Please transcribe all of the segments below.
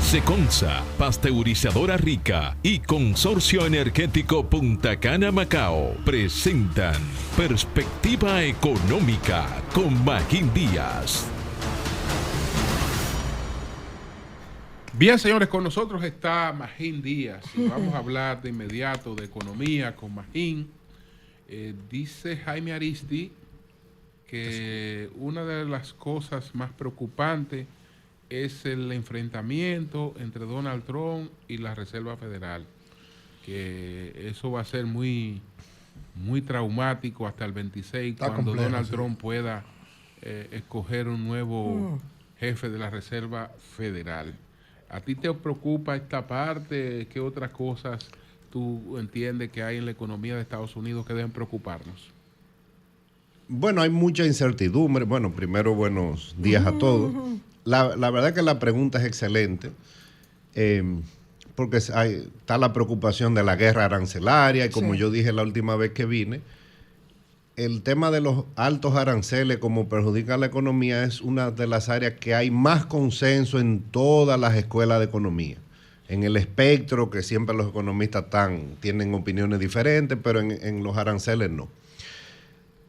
Seconza, Pasteurizadora Rica y Consorcio Energético Punta Cana Macao presentan Perspectiva Económica con Magín Díaz. Bien, señores, con nosotros está Magín Díaz y vamos a hablar de inmediato de economía con Magín. Dice Jaime Aristi que una de las cosas más preocupantes es el enfrentamiento entre Donald Trump y la Reserva Federal, que eso va a ser muy traumático hasta el 26, Está cuando complejo, Donald sí. Trump pueda escoger un nuevo jefe de la Reserva Federal. ¿A ti te preocupa esta parte? ¿Qué otras cosas tú entiendes que hay en la economía de Estados Unidos que deben preocuparnos? Bueno, hay mucha incertidumbre. Bueno, primero, buenos días a todos. La verdad que la pregunta es excelente, porque está la preocupación de la guerra arancelaria y como yo dije la última vez que vine, el tema de los altos aranceles como perjudica la economía es una de las áreas que hay más consenso en todas las escuelas de economía. En el espectro, que siempre los economistas tienen opiniones diferentes, pero en los aranceles no.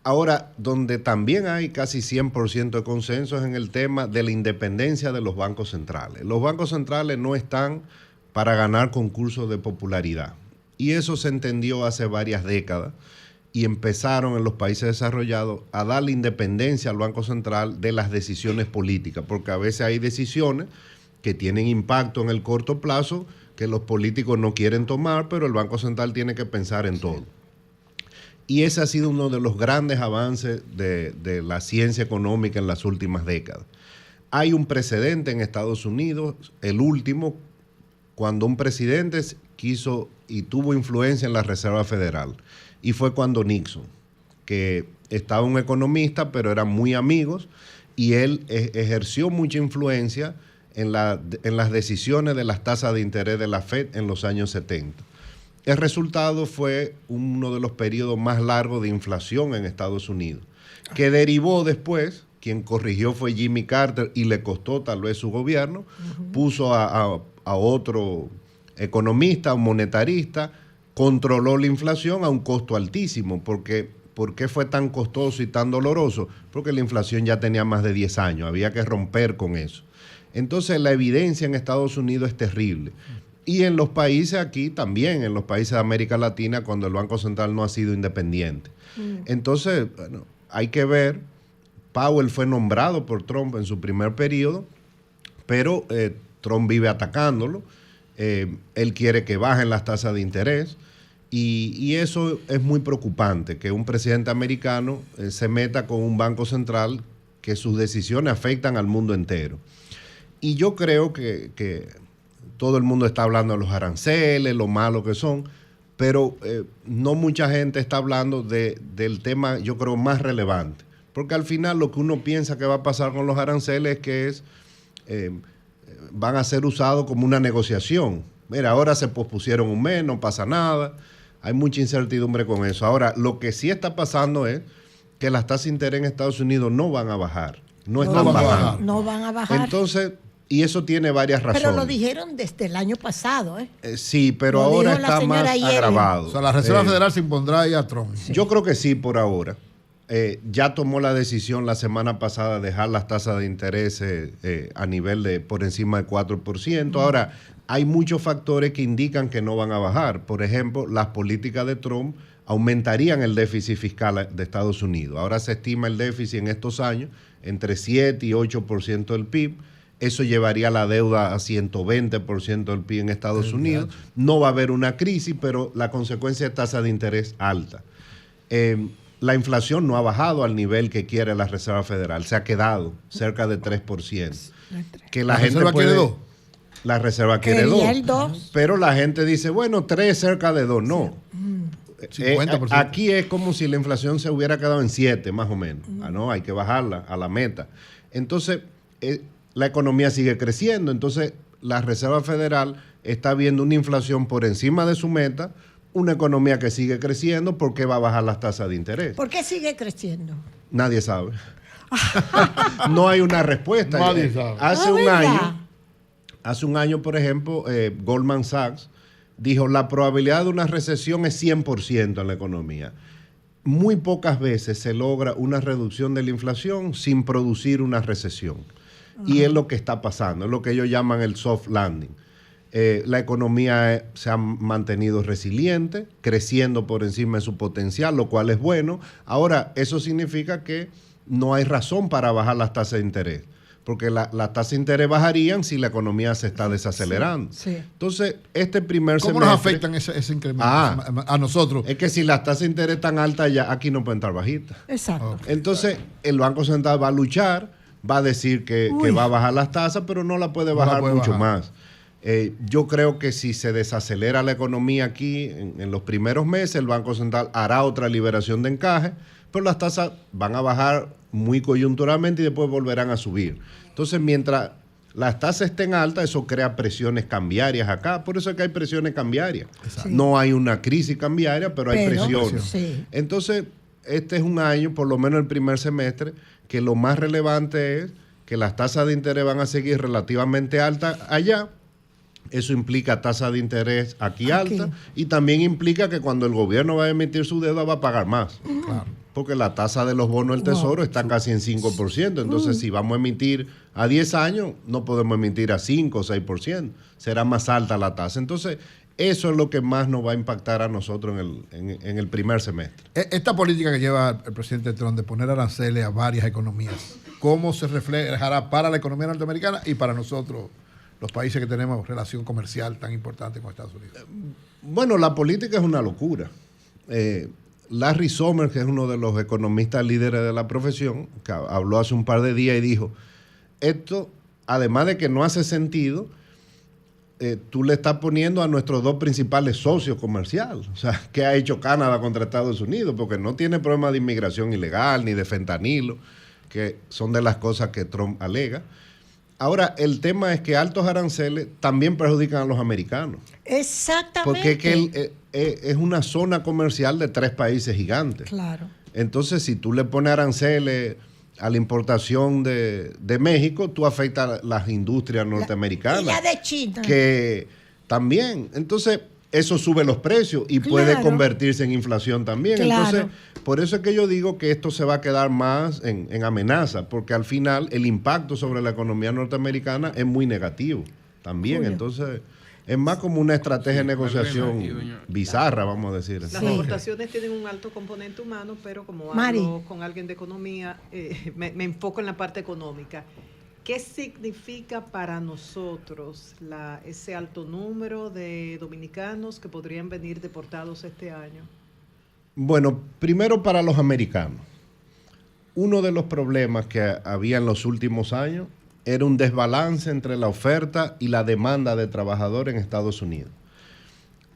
Ahora, donde también hay casi 100% de consenso es en el tema de la independencia de los bancos centrales. Los bancos centrales no están para ganar concursos de popularidad. Y eso se entendió hace varias décadas y empezaron en los países desarrollados a darle independencia al Banco Central de las decisiones políticas, porque a veces hay decisiones que tienen impacto en el corto plazo que los políticos no quieren tomar, pero el Banco Central tiene que pensar en todo. Y ese ha sido uno de los grandes avances de la ciencia económica en las últimas décadas. Hay un precedente en Estados Unidos, el último, cuando un presidente quiso y tuvo influencia en la Reserva Federal. Y fue cuando Nixon, que estaba un economista, pero eran muy amigos, y él ejerció mucha influencia en las decisiones de las tasas de interés de la Fed en los años 70. El resultado fue uno de los periodos más largos de inflación en Estados Unidos, que derivó después, quien corrigió fue Jimmy Carter y le costó tal vez su gobierno, puso a otro economista, un monetarista, controló la inflación a un costo altísimo. ¿Por qué fue tan costoso y tan doloroso? Porque la inflación ya tenía más de 10 años, había que romper con eso. Entonces la evidencia en Estados Unidos es terrible. Y en los países aquí también, en los países de América Latina, cuando el Banco Central no ha sido independiente. Entonces, bueno, hay que ver, Powell fue nombrado por Trump en su primer periodo, pero Trump vive atacándolo, él quiere que bajen las tasas de interés, y eso es muy preocupante, que un presidente americano se meta con un banco central que sus decisiones afectan al mundo entero. Y yo creo que todo el mundo está hablando de los aranceles, lo malos que son, pero no mucha gente está hablando del tema, yo creo, más relevante. Porque al final lo que uno piensa que va a pasar con los aranceles es que van a ser usados como una negociación. Mira, ahora se pospusieron un mes, no pasa nada. Hay mucha incertidumbre con eso. Ahora, lo que sí está pasando es que las tasas de interés en Estados Unidos no van a bajar. No están bajando. No van a bajar. Entonces, y eso tiene varias razones. Pero lo dijeron desde el año pasado, ¿eh? Sí, pero Lo ahora dijo la está más señora Yellen. agravado. O sea, la Reserva Federal se impondrá ahí a Trump. Sí. Yo creo que sí por ahora. Ya tomó la decisión la semana pasada de dejar las tasas de interés a nivel de por encima del 4%. Ahora, hay muchos factores que indican que no van a bajar. Por ejemplo, las políticas de Trump aumentarían el déficit fiscal de Estados Unidos. Ahora se estima el déficit en estos años entre 7 y 8% del PIB. Eso llevaría la deuda a 120% del PIB en Estados Unidos. No va a haber una crisis, pero la consecuencia es tasa de interés alta. La inflación no ha bajado al nivel que quiere la Reserva Federal. Se ha quedado cerca de 3%. Que la gente Reserva quiere 2. La Reserva quiere Quería el 2. 2. Pero la gente dice, bueno, 3 cerca de 2. No. 50%. Aquí es como si la inflación se hubiera quedado en 7, más o menos. No, hay que bajarla a la meta. Entonces, la economía sigue creciendo. Entonces, la Reserva Federal está viendo una inflación por encima de su meta, una economía que sigue creciendo. ¿Por qué va a bajar las tasas de interés? ¿Por qué sigue creciendo? Nadie sabe. No hay una respuesta. Nadie sabe. Hace un año Hace un año, por ejemplo, Goldman Sachs dijo la probabilidad de una recesión es 100% en la economía. Muy pocas veces se logra una reducción de la inflación sin producir una recesión. Y es lo que está pasando, es lo que ellos llaman el soft landing. La economía se ha mantenido resiliente, creciendo por encima de su potencial, lo cual es bueno. Ahora, eso significa que no hay razón para bajar las tasas de interés, porque las tasas de interés bajarían si la economía se está desacelerando. Sí. Entonces, este primer ¿Cómo semestre... nos afectan ese incremento a nosotros? Es que si las tasas de interés están altas, ya aquí no pueden estar bajitas. Exacto. Ok. Entonces, el Banco Central va a luchar, va a decir que va a bajar las tasas, pero no la puede bajar mucho más. Yo creo que si se desacelera la economía aquí en los primeros meses, el Banco Central hará otra liberación de encaje, pero las tasas van a bajar muy coyunturalmente y después volverán a subir. Entonces, mientras las tasas estén altas, eso crea presiones cambiarias acá. Por eso es que hay presiones cambiarias. Exacto. No hay una crisis cambiaria, pero hay presiones. Sí. Entonces, este es un año, por lo menos el primer semestre, que lo más relevante es que las tasas de interés van a seguir relativamente altas allá. Eso implica tasa de interés aquí alta y también implica que cuando el gobierno va a emitir su deuda va a pagar más. Claro. Porque la tasa de los bonos del Tesoro está casi en 5%. Entonces, si vamos a emitir a 10 años, no podemos emitir a 5 o 6%. Será más alta la tasa. Entonces, eso es lo que más nos va a impactar a nosotros en el primer semestre. Esta política que lleva el presidente Trump de poner aranceles a varias economías, ¿cómo se reflejará para la economía norteamericana y para nosotros, los países que tenemos relación comercial tan importante con Estados Unidos? Bueno, la política es una locura. Larry Summers, que es uno de los economistas líderes de la profesión, que habló hace un par de días y dijo, esto, además de que no hace sentido, tú le estás poniendo a nuestros dos principales socios comerciales. O sea, ¿qué ha hecho Canadá contra Estados Unidos? Porque no tiene problema de inmigración ilegal ni de fentanilo, que son de las cosas que Trump alega. Ahora, el tema es que altos aranceles también perjudican a los americanos. Exactamente. Porque es que es una zona comercial de 3 países gigantes. Claro. Entonces, si tú le pones aranceles a la importación de México, tú afectas a las industrias norteamericanas. Y la de China. Que también. Entonces, eso sube los precios y puede convertirse en inflación también. Claro. Entonces, por eso es que yo digo que esto se va a quedar más en amenaza, porque al final el impacto sobre la economía norteamericana es muy negativo también. Entonces, es más como una estrategia de negociación bizarra, vamos a decir. Las exportaciones tienen un alto componente humano, pero como hablo con alguien de economía, me enfoco en la parte económica. ¿Qué significa para nosotros ese alto número de dominicanos que podrían venir deportados este año? Bueno, primero para los americanos. Uno de los problemas que había en los últimos años era un desbalance entre la oferta y la demanda de trabajadores en Estados Unidos.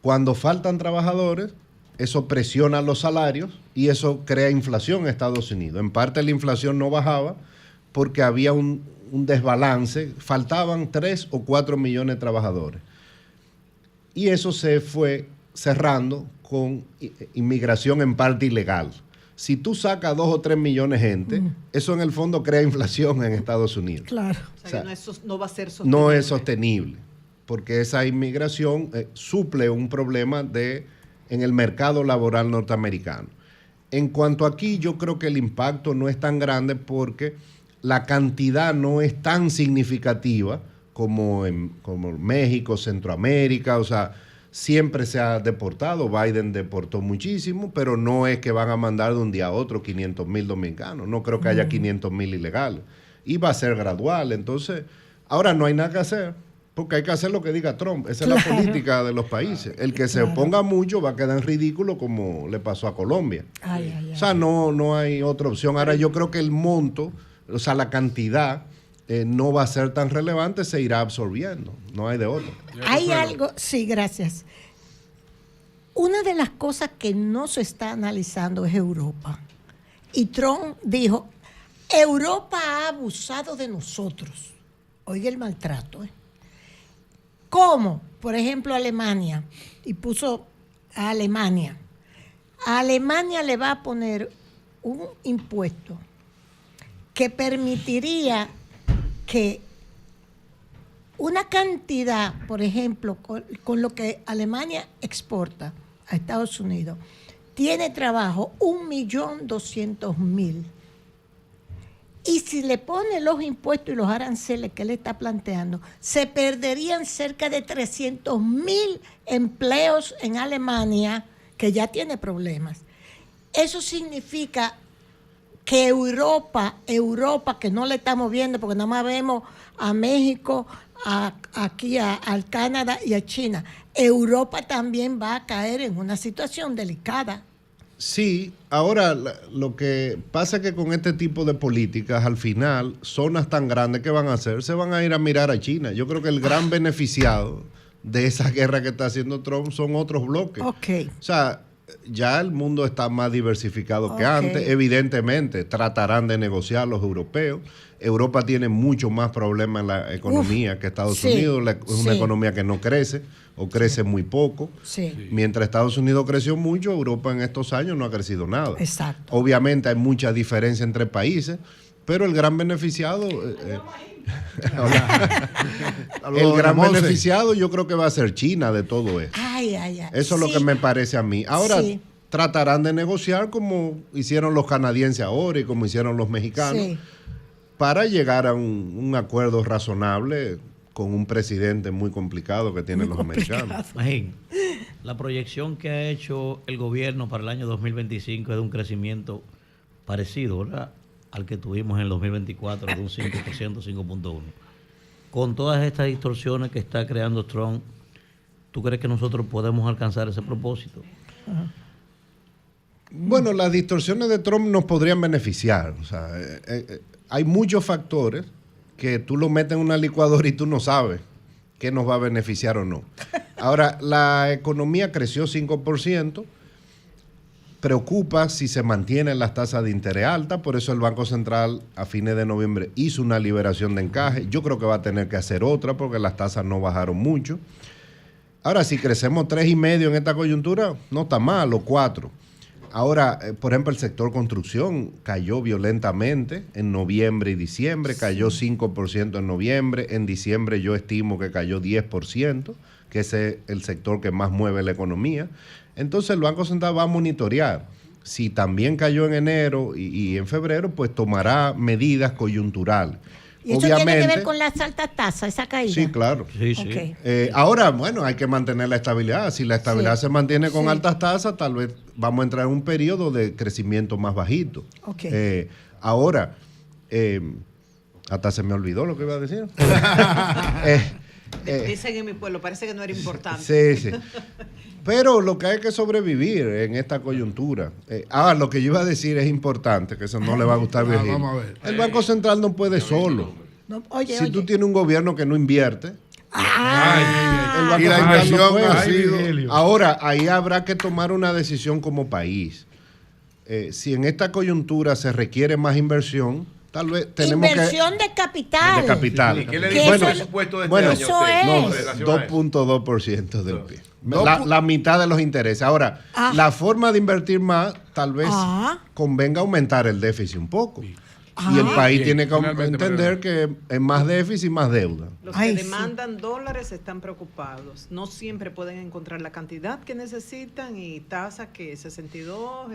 Cuando faltan trabajadores, eso presiona los salarios y eso crea inflación en Estados Unidos. En parte la inflación no bajaba porque había un desbalance, faltaban 3 o 4 millones de trabajadores. Y eso se fue cerrando con inmigración en parte ilegal. Si tú sacas 2 o 3 millones de gente, eso en el fondo crea inflación en Estados Unidos. Claro. O sea, no va a ser sostenible. No es sostenible, porque esa inmigración suple un problema en el mercado laboral norteamericano. En cuanto aquí, yo creo que el impacto no es tan grande porque la cantidad no es tan significativa como en México, Centroamérica, o sea, siempre se ha deportado. Biden deportó muchísimo, pero no es que van a mandar de un día a otro 500,000 dominicanos. No creo que haya 500,000 ilegales. Y va a ser gradual. Entonces, ahora no hay nada que hacer, porque hay que hacer lo que diga Trump. Esa es la política de los países. El que se oponga mucho va a quedar en ridículo, como le pasó a Colombia. O sea, no hay otra opción. Ahora yo creo que el monto, o sea, la cantidad no va a ser tan relevante, se irá absorbiendo. No hay de otra. Hay algo, sí, gracias. Una de las cosas que no se está analizando es Europa. Y Trump dijo, Europa ha abusado de nosotros. Oiga el maltrato. ¿Cómo? Por ejemplo, Alemania. Y puso a Alemania. A Alemania le va a poner un impuesto que permitiría que una cantidad, por ejemplo, con lo que Alemania exporta a Estados Unidos, tiene trabajo 1.200.000. Y si le pone los impuestos y los aranceles que él está planteando, se perderían cerca de 300.000 empleos en Alemania, que ya tiene problemas. Eso significa que Europa, que no le estamos viendo, porque nada más vemos a México, aquí al Canadá y a China, Europa también va a caer en una situación delicada. Sí, ahora lo que pasa es que con este tipo de políticas, al final, zonas tan grandes que van a hacer, se van a ir a mirar a China. Yo creo que el gran beneficiado de esa guerra que está haciendo Trump son otros bloques. Okay. O sea, ya el mundo está más diversificado que antes. Evidentemente, tratarán de negociar los europeos. Europa tiene mucho más problemas en la economía que Estados Unidos. Es una economía que no crece o crece muy poco. Sí. Mientras Estados Unidos creció mucho, Europa en estos años no ha crecido nada. Exacto. Obviamente hay mucha diferencia entre países, pero el gran beneficiado... el gran beneficiado yo creo que va a ser China de todo esto. Eso es lo que me parece a mí. Ahora tratarán de negociar como hicieron los canadienses ahora y como hicieron los mexicanos para llegar a un acuerdo razonable con un presidente muy complicado que tienen los americanos. Magín, la proyección que ha hecho el gobierno para el año 2025 es de un crecimiento parecido, ¿verdad?, al que tuvimos en el 2024, de un 5%, 5.1%. Con todas estas distorsiones que está creando Trump, ¿tú crees que nosotros podemos alcanzar ese propósito? Bueno, las distorsiones de Trump nos podrían beneficiar. O sea, hay muchos factores que tú lo metes en una licuadora y tú no sabes qué nos va a beneficiar o no. Ahora, la economía creció 5%. Preocupa si se mantienen las tasas de interés altas, por eso el Banco Central a fines de noviembre hizo una liberación de encaje. Yo creo que va a tener que hacer otra porque las tasas no bajaron mucho. Ahora, si crecemos 3,5 en esta coyuntura, no está mal, o 4. Ahora, por ejemplo, el sector construcción cayó violentamente en noviembre y diciembre, cayó 5% en noviembre, en diciembre yo estimo que cayó 10%, que ese es el sector que más mueve la economía. Entonces el Banco Central va a monitorear. Si también cayó en enero y en febrero, pues tomará medidas coyunturales. ¿Y eso tiene que ver con las altas tasas, esa caída? Sí, claro. Sí, sí. Okay. Ahora, bueno, hay que mantener la estabilidad. Si la estabilidad se mantiene con altas tasas, tal vez vamos a entrar en un periodo de crecimiento más bajito. Okay. Ahora, hasta se me olvidó lo que iba a decir. Dicen en mi pueblo, parece que no era importante. Sí. Pero lo que hay que sobrevivir en esta coyuntura. Lo que yo iba a decir es importante, que eso no le va a gustar bien. Vamos a ver. El Banco Central no puede solo. No, si tú tienes un gobierno que no invierte, el Banco y la Central inversión no puede. ha sido... Ahora, ahí habrá que tomar una decisión como país. Si en esta coyuntura se requiere más inversión, tal vez tenemos inversión de capital. De capital. ¿Y qué le dijo el presupuesto de este año? Eso es. 2.2% del PIB. La mitad de los intereses. Ahora, la forma de invertir más, tal vez convenga aumentar el déficit un poco. Y el país tiene que entender que es más déficit y más deuda. Los que demandan dólares están preocupados. No siempre pueden encontrar la cantidad que necesitan y tasas que 62,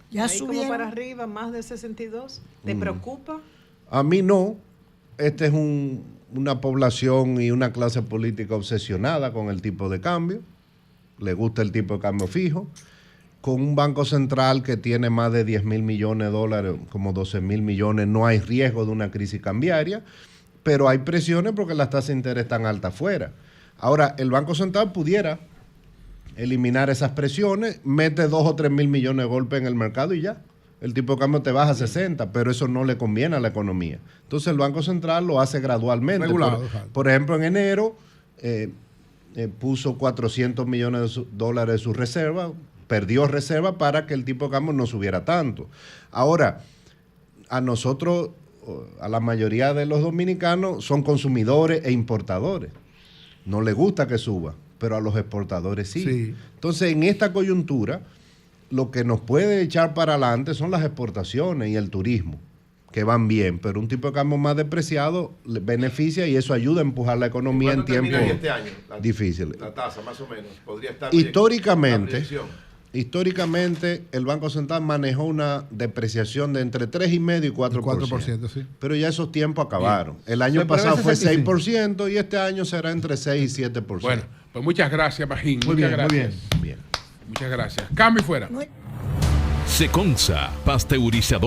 ya ahí subieron. como para arriba, más de 62. ¿Te preocupa? A mí no. Esta es una población y una clase política obsesionada con el tipo de cambio. Le gusta el tipo de cambio fijo. Con un banco central que tiene más de 10,000 millones de dólares, como 12,000 millones, no hay riesgo de una crisis cambiaria, pero hay presiones porque las tasas de interés están altas afuera. Ahora, el Banco Central pudiera eliminar esas presiones, mete 2 o 3 mil millones de golpes en el mercado y ya. El tipo de cambio te baja a 60, pero eso no le conviene a la economía. Entonces el Banco Central lo hace gradualmente. Por ejemplo, en enero puso 400 millones de dólares de su reserva, perdió reserva para que el tipo de cambio no subiera tanto. Ahora, a nosotros, a la mayoría de los dominicanos, son consumidores e importadores. No les gusta que suba, pero a los exportadores sí. Entonces, en esta coyuntura, lo que nos puede echar para adelante son las exportaciones y el turismo, que van bien, pero un tipo de cambio más depreciado le beneficia y eso ayuda a empujar la economía en tiempos difíciles. La tasa, más o menos, podría estar... Históricamente, el Banco Central manejó una depreciación de entre 3,5% y 4%. Sí. Pero ya esos tiempos acabaron. El año pasado fue 6% y este año será entre 6 y 7%. Bueno, pues muchas gracias, Magín. Muy bien, muy bien. Bien. Muchas gracias. Cambio y fuera. Seconza, pasteurizador